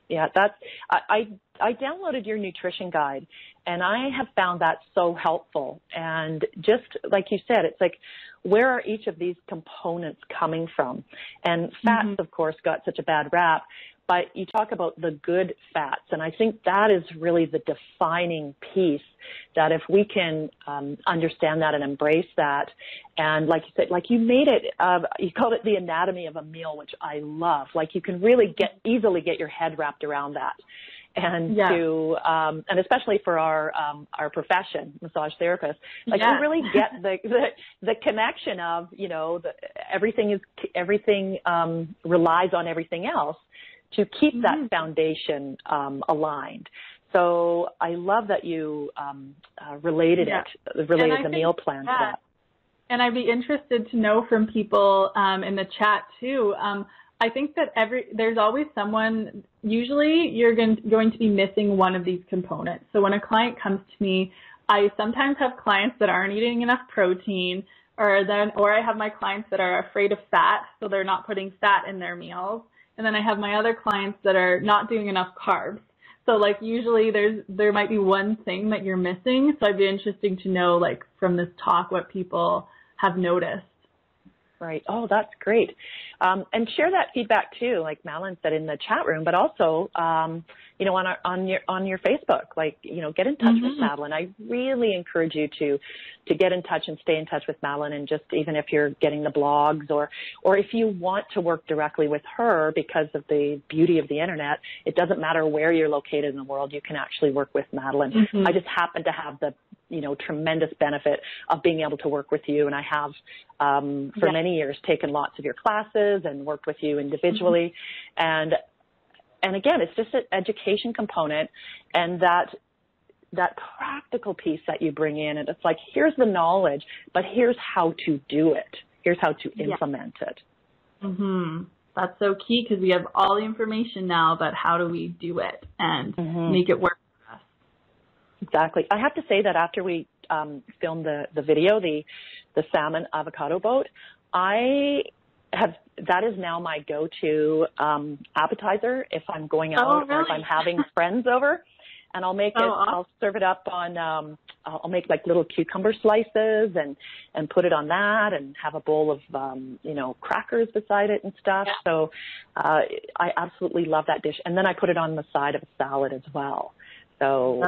[SPEAKER 2] I downloaded your nutrition guide, and I have found that so helpful. And just like you said, it's like, where are each of these components coming from? And fats, of course, got such a bad rap, but you talk about the good fats, and I think that is really the defining piece, that if we can understand that and embrace that, and like you said, like you made it, you called it the anatomy of a meal, which I love. Like, you can really easily get your head wrapped around that. And and especially for our profession, massage therapists, like we really get the connection of, everything relies on everything else to keep that foundation aligned. So I love that you related the meal plan to that.
[SPEAKER 3] And I'd be interested to know from people in the chat too, I think that there's always someone, usually you're going to be missing one of these components. So when a client comes to me, I sometimes have clients that aren't eating enough protein, or I have my clients that are afraid of fat, so they're not putting fat in their meals. And then I have my other clients that are not doing enough carbs. So like usually there might be one thing that you're missing. So it'd be interesting to know, like, from this talk, what people have noticed.
[SPEAKER 2] Right. Oh, that's great. And share that feedback too, like Madeline said in the chat room, but also, you know, on your Facebook, like, you know, get in touch with Madeline. I really encourage you to get in touch and stay in touch with Madeline, and just even if you're getting the blogs or if you want to work directly with her because of the beauty of the internet, it doesn't matter where you're located in the world, you can actually work with Madeline. I just happen to have the, you know, tremendous benefit of being able to work with you, and I have for many years taken lots of your classes and worked with you individually. And again, it's just an education component, and that practical piece that you bring in, and it's like, here's the knowledge, but here's how to do it. Here's how to implement it.
[SPEAKER 3] That's so key, because we have all the information now, but how do we do it and make it work for us?
[SPEAKER 2] Exactly. I have to say that after we filmed the video, the salmon avocado boat, that is now my go-to appetizer if I'm going out or if I'm having friends over. And I'll make it, I'll serve it up on, I'll make like little cucumber slices and put it on that, and have a bowl of, you know, crackers beside it and stuff. So I absolutely love that dish. And then I put it on the side of a salad as well. So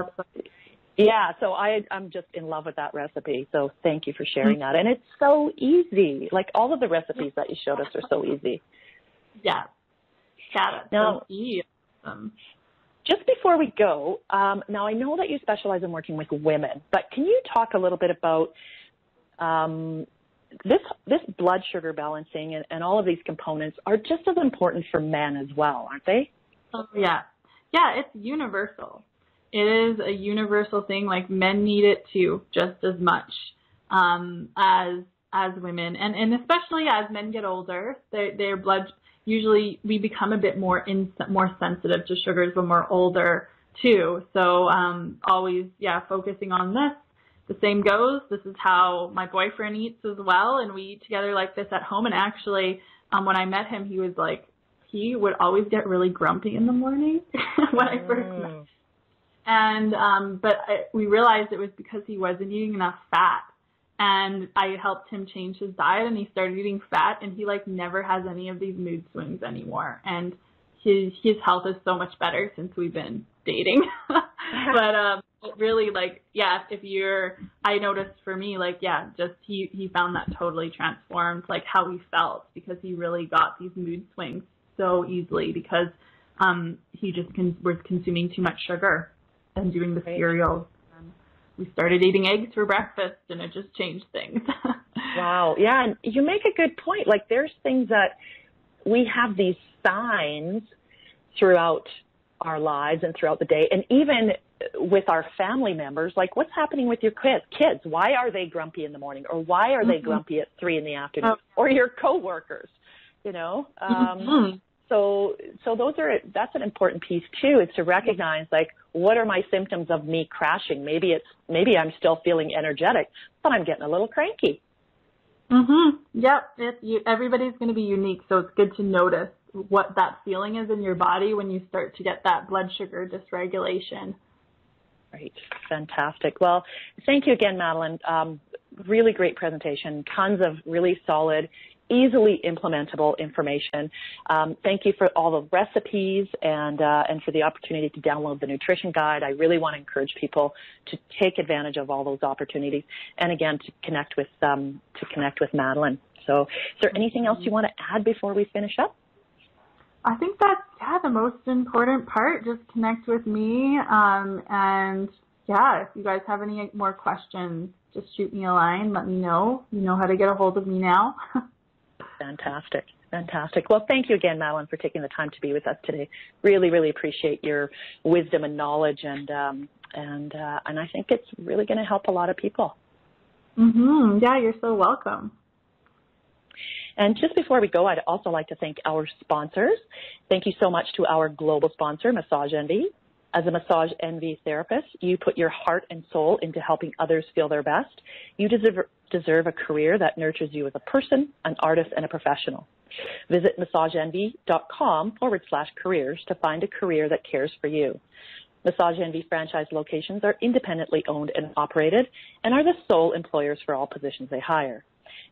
[SPEAKER 2] yeah, so I'm just in love with that recipe. So thank you for sharing that. And it's so easy. Like, all of the recipes that you showed us are so easy.
[SPEAKER 3] Yeah. That's
[SPEAKER 2] now,
[SPEAKER 3] so easy.
[SPEAKER 2] Just before we go, now I know that you specialize in working with women, but can you talk a little bit about this blood sugar balancing and all of these components are just as important for men as well, aren't they?
[SPEAKER 3] Oh, yeah. Yeah, it's universal. It is a universal thing. Like, men need it too, just as much as women, and especially as men get older, their blood, usually we become a bit more sensitive to sugars when we're older too. So always, focusing on this. The same goes. This is how my boyfriend eats as well, and we eat together like this at home. And actually, when I met him, he would always get really grumpy in the morning when I first met him. And, we realized it was because he wasn't eating enough fat, and I helped him change his diet, and he started eating fat, and he like never has any of these mood swings anymore. And his health is so much better since we've been dating. But, really, like, I noticed for me, like, just he found that totally transformed, like, how he felt, because he really got these mood swings so easily because, he just was consuming too much sugar and doing the cereals. And we started eating eggs for breakfast, and it just changed things.
[SPEAKER 2] Wow. Yeah. And you make a good point. Like, there's things that we have these signs throughout our lives and throughout the day. And even with our family members, like, what's happening with your kids? Why are they grumpy in the morning? Or why are they grumpy at 3 p.m? Or your coworkers, you know? So that's an important piece too, is to recognize, like, what are my symptoms of me crashing? Maybe I'm still feeling energetic, but I'm getting a little cranky.
[SPEAKER 3] Yep. Everybody's going to be unique, so it's good to notice what that feeling is in your body when you start to get that blood sugar dysregulation.
[SPEAKER 2] Right. Fantastic. Well, thank you again, Madeline. Really great presentation. Tons of really solid, easily implementable information. Thank you for all the recipes and for the opportunity to download the nutrition guide. I really want to encourage people to take advantage of all those opportunities, and again, to connect with Madeline. So, is there anything else you want to add before we finish up?
[SPEAKER 3] I think that's the most important part. Just connect with me, and if you guys have any more questions, just shoot me a line. Let me know. You know how to get a hold of me now.
[SPEAKER 2] Fantastic. Fantastic. Well, thank you again, Madeline, for taking the time to be with us today. Really, really appreciate your wisdom and knowledge, and I think it's really going to help a lot of people.
[SPEAKER 3] Yeah, you're so welcome.
[SPEAKER 2] And just before we go, I'd also like to thank our sponsors. Thank you so much to our global sponsor, Massage Envy. As a Massage Envy therapist, you put your heart and soul into helping others feel their best. You deserve a career that nurtures you as a person, an artist, and a professional. Visit massageenvy.com/careers to find a career that cares for you. Massage Envy franchise locations are independently owned and operated and are the sole employers for all positions they hire.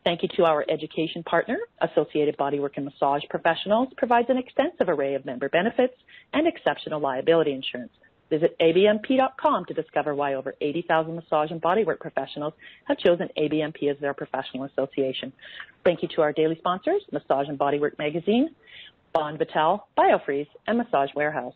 [SPEAKER 2] Thank you to our education partner, Associated Bodywork and Massage Professionals, provides an extensive array of member benefits and exceptional liability insurance. Visit abmp.com to discover why over 80,000 massage and bodywork professionals have chosen ABMP as their professional association. Thank you to our daily sponsors, Massage and Bodywork Magazine, Bond Vital, BioFreeze, and Massage Warehouse.